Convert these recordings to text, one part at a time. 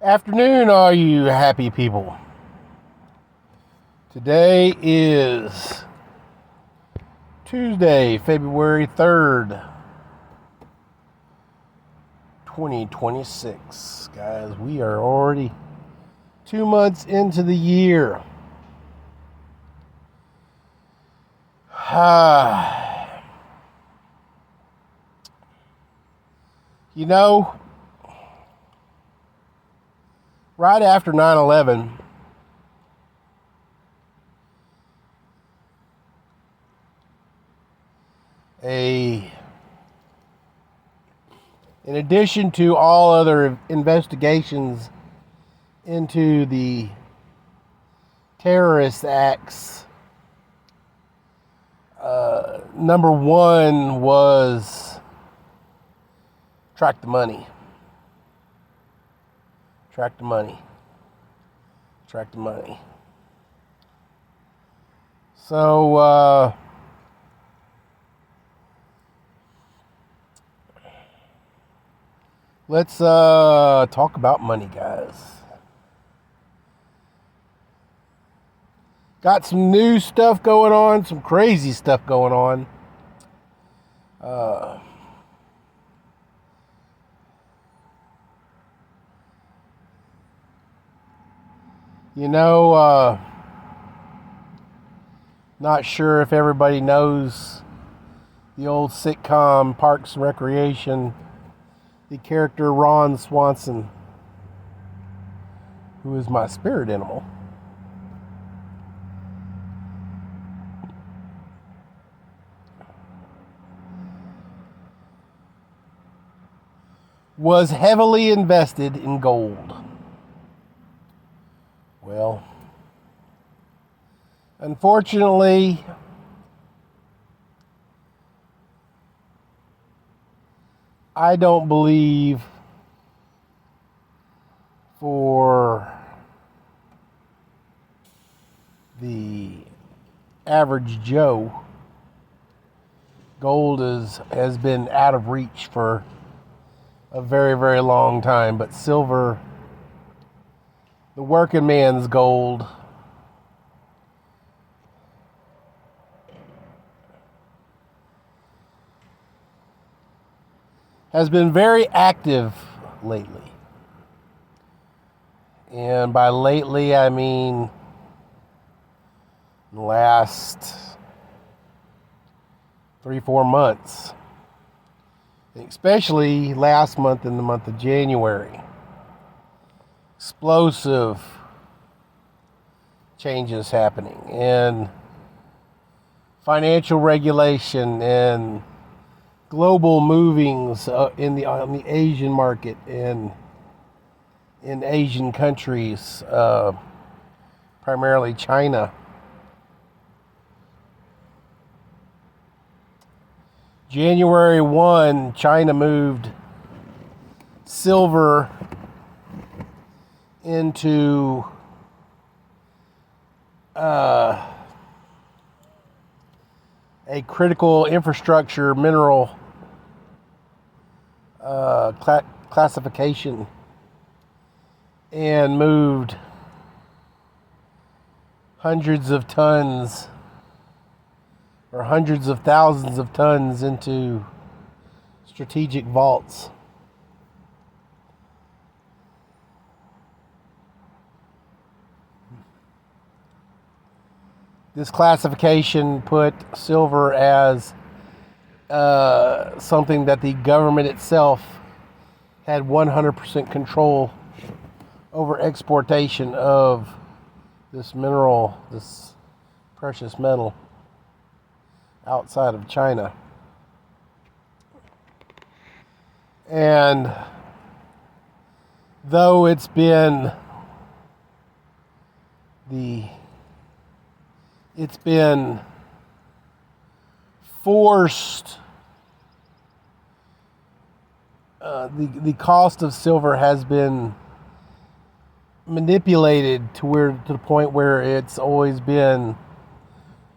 Afternoon, all you happy people. Today is Tuesday, February 3rd, 2026. Guys, we are already 2 months into the year. You know, right after 9/11, in addition to all other investigations into the terrorist acts, number one was track the money. Track the money. Track the money. So, let's talk about money, guys. Got some new stuff going on, some crazy stuff going on. Not sure if everybody knows the old sitcom Parks and Recreation, the character Ron Swanson, who is my spirit animal. Was heavily invested in gold. Well, unfortunately, I don't believe for the average Joe, gold has been out of reach for a very, very long time. But silver, the working man's gold, has been very active lately. And by lately, I mean the last 3-4 months. Especially last month, in the month of January. Explosive changes happening, and financial regulation and global movings on the Asian market and in Asian countries, primarily China. January 1, China moved silver into a critical infrastructure mineral classification, and moved hundreds of tons or hundreds of thousands of tons into strategic vaults. This classification put silver as something that the government itself had 100% control over exportation of this mineral, this precious metal, outside of China. And though it's been forced, the cost of silver has been manipulated to the point where it's always been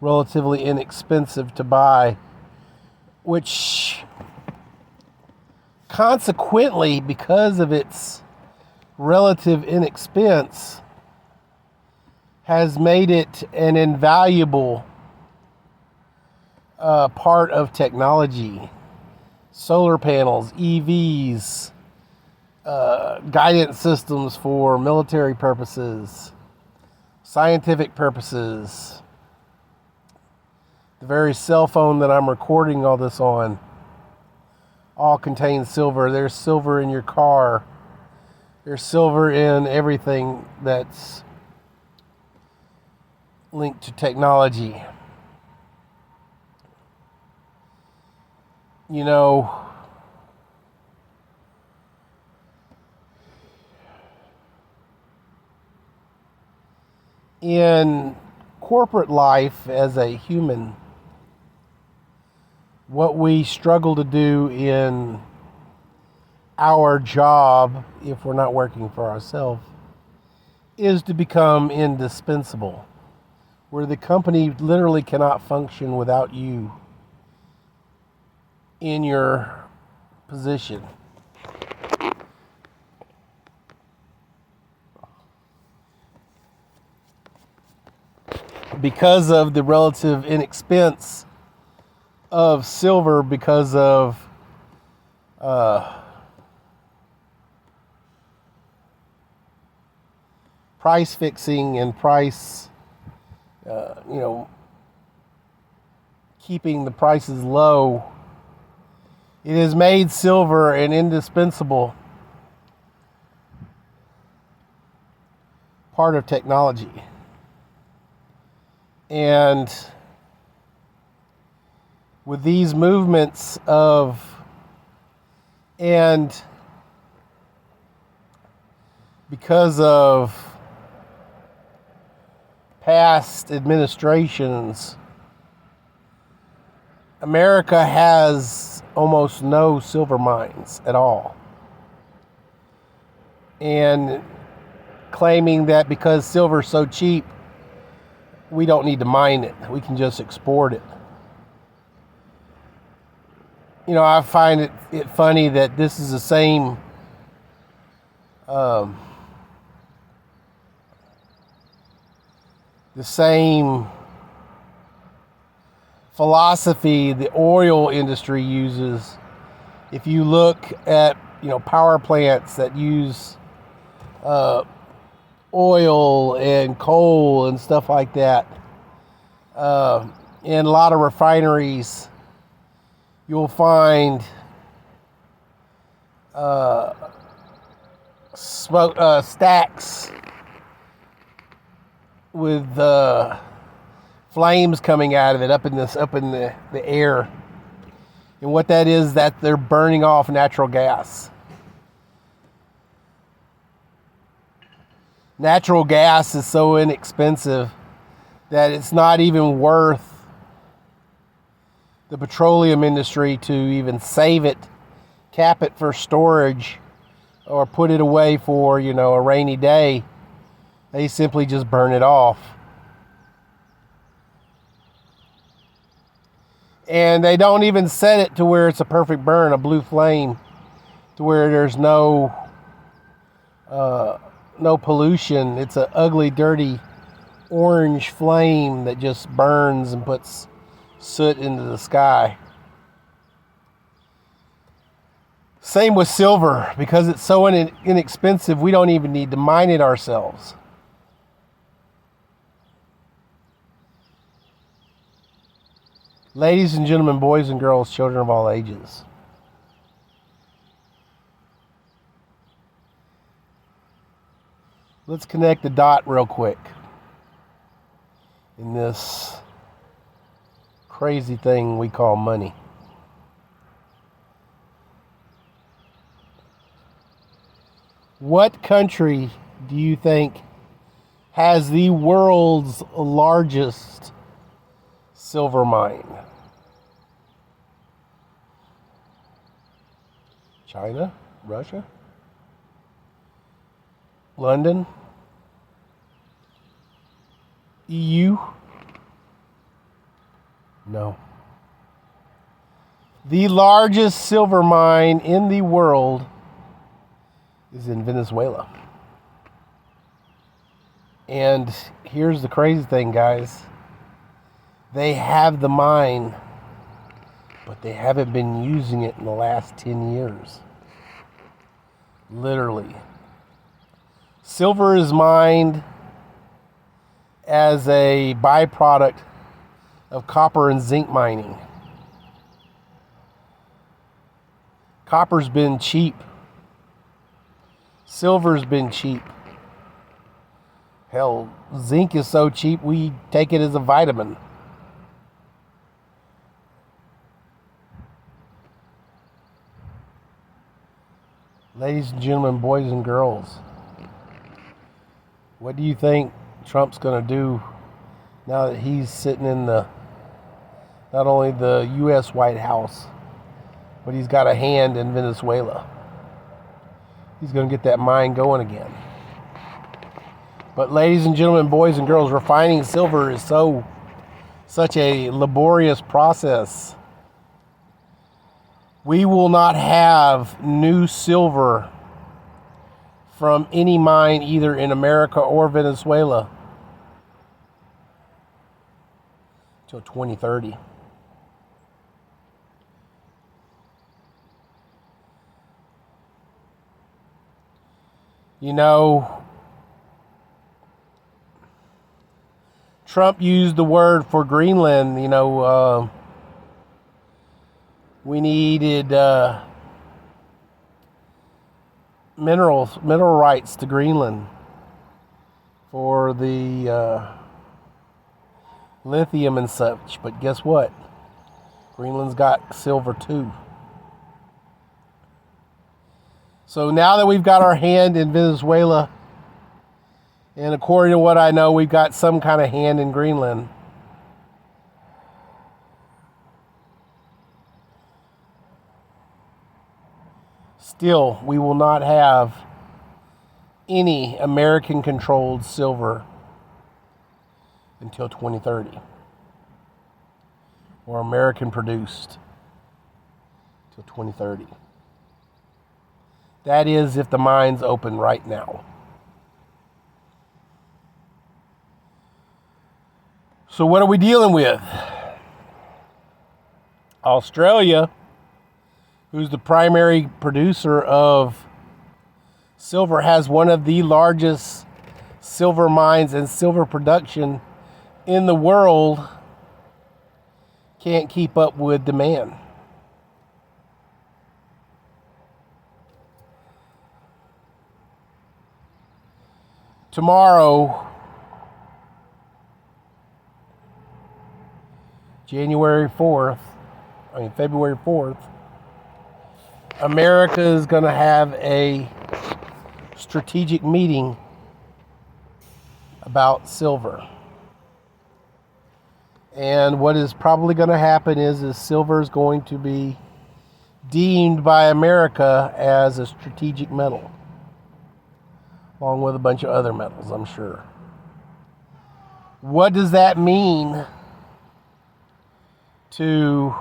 relatively inexpensive to buy, which consequently, because of its relative inexpense has made it an invaluable part of technology. Solar panels, EVs, guidance systems for military purposes, scientific purposes. The very cell phone that I'm recording all this on all contains silver. There's silver in your car. There's silver in everything that's linked to technology. You know, in corporate life as a human, what we struggle to do in our job, if we're not working for ourselves, is to become indispensable, where the company literally cannot function without you in your position. Because of the relative inexpense of silver, because of price fixing and price, keeping the prices low, it has made silver an indispensable part of technology. And with these movements and because of past administrations, America has almost no silver mines at all. And claiming that because silver's so cheap, we don't need to mine it. We can just export it. I find it funny that this is the same philosophy the oil industry uses. If you look at power plants that use oil and coal and stuff like that, in a lot of refineries, you'll find stacks with flames coming out of it up in the air. And what that is, that they're burning off natural gas. Natural gas is so inexpensive that it's not even worth the petroleum industry to even save it, cap it for storage, or put it away for, a rainy day. They simply just burn it off. And they don't even set it to where it's a perfect burn, a blue flame, to where there's no pollution. It's an ugly, dirty orange flame that just burns and puts soot into the sky. Same with silver. Because it's so inexpensive, we don't even need to mine it ourselves. Ladies and gentlemen, boys and girls, children of all ages, let's connect the dot real quick in this crazy thing we call money. What country do you think has the world's largest silver mine? China? Russia? London? EU? No. The largest silver mine in the world is in Venezuela. And here's the crazy thing, guys. They have the mine, but they haven't been using it in the last 10 years. Literally. Silver is mined as a byproduct of copper and zinc mining. Copper's been cheap. Silver's been cheap. Hell, zinc is so cheap we take it as a vitamin. Ladies and gentlemen, boys and girls, what do you think Trump's going to do now that he's sitting in not only the U.S. White House, but he's got a hand in Venezuela? He's going to get that mine going again. But ladies and gentlemen, boys and girls, refining silver is such a laborious process. We will not have new silver from any mine either in America or Venezuela till 2030. You know, Trump used the word for Greenland, we needed mineral rights to Greenland for the lithium and such. But guess what? Greenland's got silver too. So now that we've got our hand in Venezuela, and according to what I know, we've got some kind of hand in Greenland. Still, we will not have any American-controlled silver until 2030. Or American-produced until 2030. That is if the mine's open right now. So what are we dealing with? Australia, who's the primary producer of silver, has one of the largest silver mines and silver production in the world, can't keep up with demand. Tomorrow, February 4th, America is going to have a strategic meeting about silver. And what is probably going to happen is silver is going to be deemed by America as a strategic metal, along with a bunch of other metals, I'm sure. What does that mean to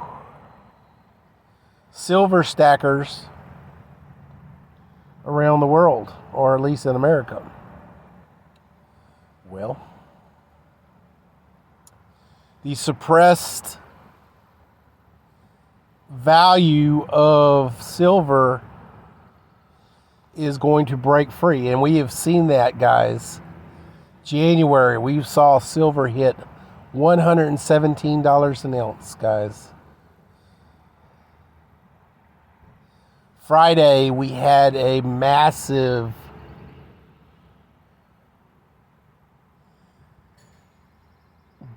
silver stackers around the world, or at least in America? Well, the suppressed value of silver is going to break free, and we have seen that, guys. January, we saw silver hit $117 an ounce, guys. Friday, we had a massive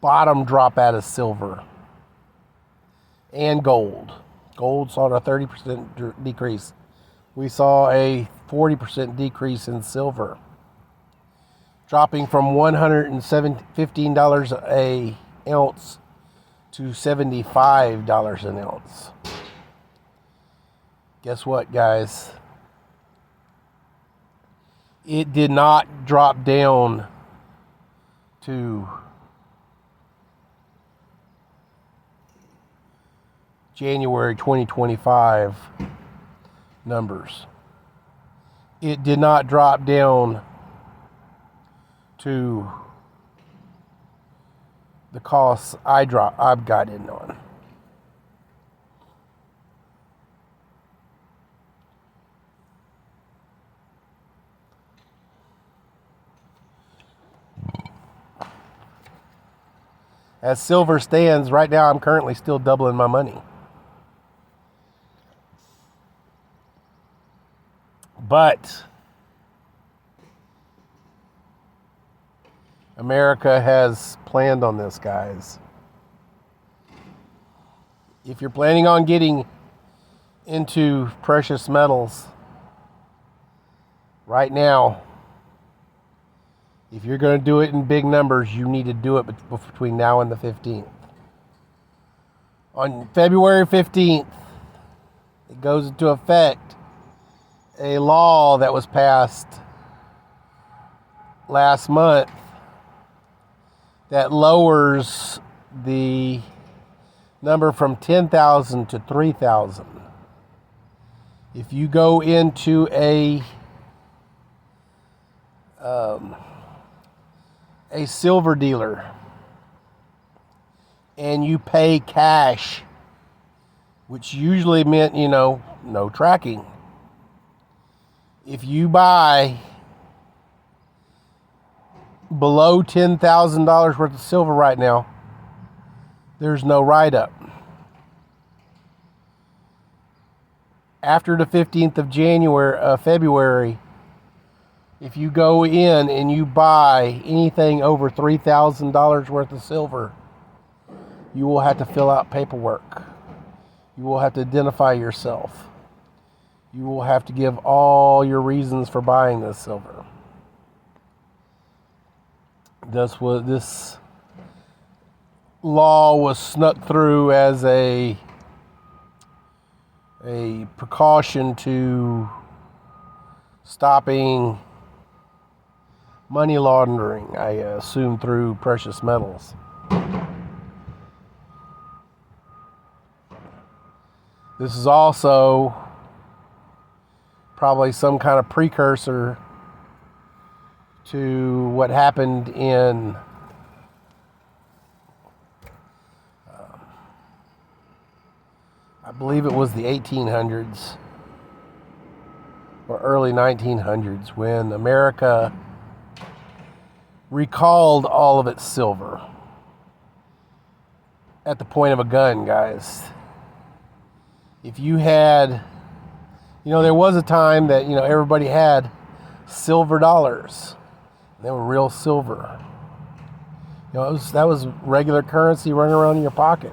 bottom drop out of silver and gold. Gold saw a 30% decrease. We saw a 40% decrease in silver, dropping from $115 an ounce to $75 an ounce. Guess what, guys? It did not drop down to January 2025 numbers. It did not drop down to the costs I've got in on. As silver stands right now, I'm currently still doubling my money. But America has planned on this, guys. If you're planning on getting into precious metals right now, if you're going to do it in big numbers, you need to do it between now and the 15th. On February 15th, it goes into effect a law that was passed last month that lowers the number from 10,000 to 3,000. If you go into a silver dealer and you pay cash, which usually meant, no tracking. If you buy below $10,000 worth of silver right now, there's no write-up. After the 15th of February, if you go in and you buy anything over $3,000 worth of silver, you will have to fill out paperwork. You will have to identify yourself. You will have to give all your reasons for buying this silver. This law was snuck through as a precaution to stopping money laundering, I assume, through precious metals. This is also probably some kind of precursor to what happened in I believe it was the 1800s or early 1900s when America recalled all of its silver at the point of a gun, guys. If you had, there was a time that, everybody had silver dollars. They were real silver. That was regular currency running around in your pocket.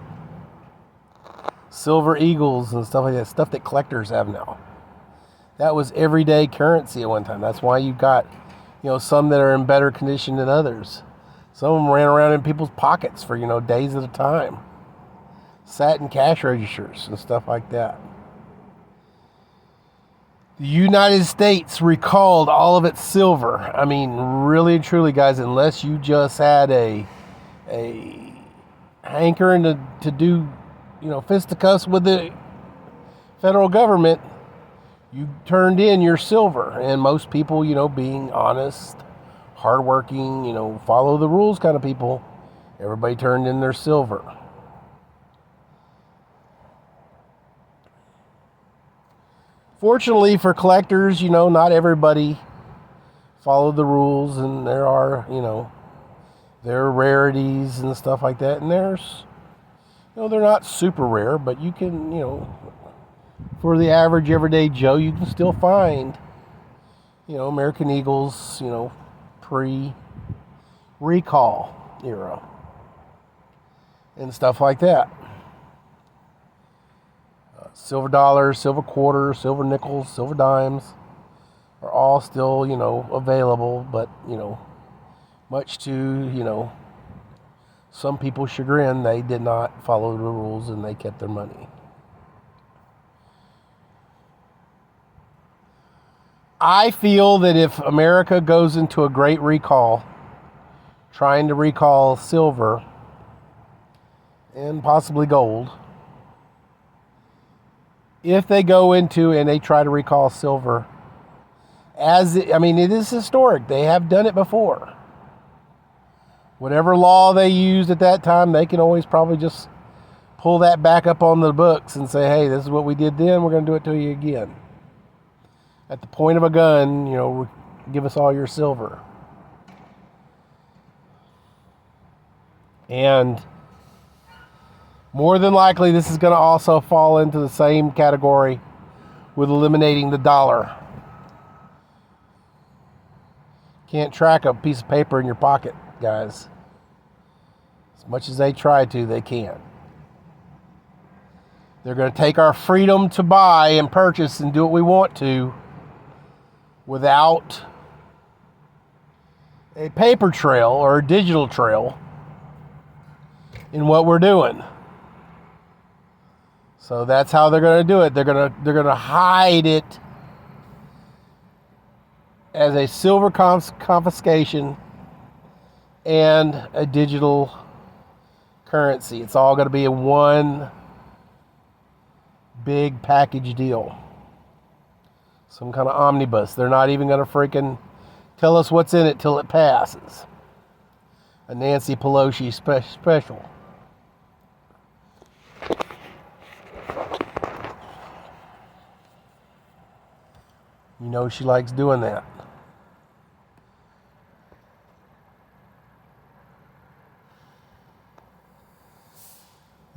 Silver eagles and stuff like that, stuff that collectors have now. That was everyday currency at one time. That's why you've got, some that are in better condition than others. Some of them ran around in people's pockets for, days at a time. Sat in cash registers and stuff like that. The United States recalled all of its silver. I mean, really and truly, guys, unless you just had a hankering to do, fisticuffs with the federal government, you turned in your silver. And most people, being honest, hardworking, follow the rules kind of people, everybody turned in their silver. Fortunately for collectors, not everybody followed the rules, and there are, there are rarities and stuff like that, and there's, they're not super rare, but you can, for the average everyday Joe, you can still find, American Eagles, pre-recall era and stuff like that. Silver dollars, silver quarters, silver nickels, silver dimes are all still, available, but, much to, some people's chagrin, they did not follow the rules and they kept their money. I feel that if America goes into a great recall, trying to recall silver and possibly gold, if they go into and they try to recall silver, it is historic. They have done it before. Whatever law they used at that time, they can always probably just pull that back up on the books and say, hey, this is what we did then, we're going to do it to you again. At the point of a gun, give us all your silver. And more than likely, this is going to also fall into the same category with eliminating the dollar. Can't track a piece of paper in your pocket, guys. As much as they try to, they can't. They're going to take our freedom to buy and purchase and do what we want to without a paper trail or a digital trail in what we're doing. So that's how they're going to do it. They're going to hide it as a silver confiscation and a digital currency. It's all going to be a one big package deal. Some kind of omnibus. They're not even going to freaking tell us what's in it till it passes. A Nancy Pelosi special. You know she likes doing that.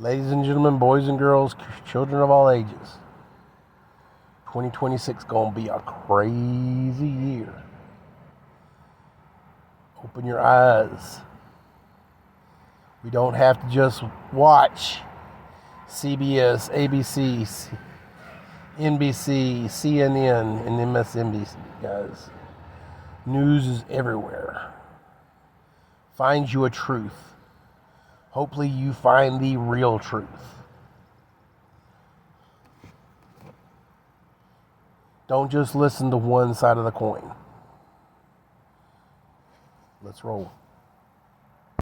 Ladies and gentlemen, boys and girls, children of all ages, 2026 gonna be a crazy year. Open your eyes. We don't have to just watch CBS, ABC, NBC, CNN, and MSNBC, guys. News is everywhere. Find you a truth. Hopefully you find the real truth. Don't just listen to one side of the coin. Let's roll.